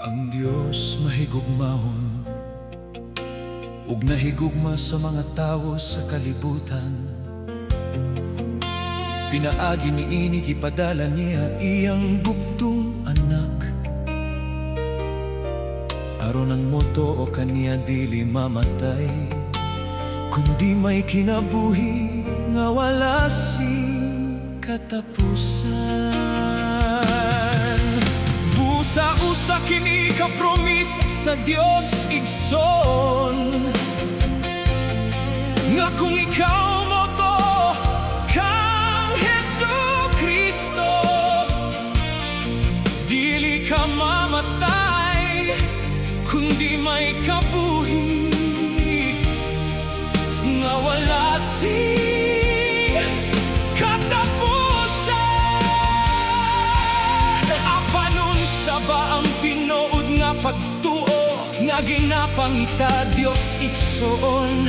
Ang Diyos mahigugmaon, ug nahigugma sa mga tawo sa kalibutan. Pinaagi niini gipadala niya iyang bugtong anak, aron ang moto o kaniya dili mamatay, kundi may kinabuhi nga wala sing katapusan. Busa-usa kini ka promise sa Dios igsoon, nga kung ikaw mo to kang Jesucristo, dili ka mamatay, kundi may kabuhi nga wala sing katapusan. Apanon sa ba ang tinuod nga pagtuo nga ginapangita Dios igsoon,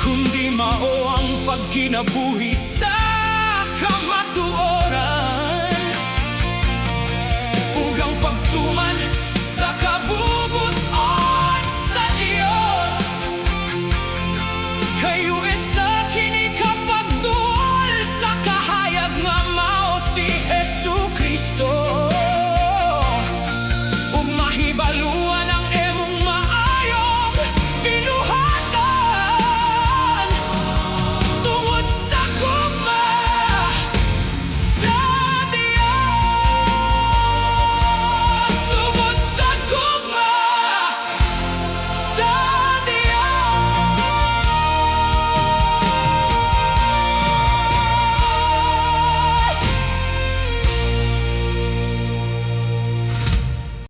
kundi mao ang pagkinabuhi sa kamatuoran.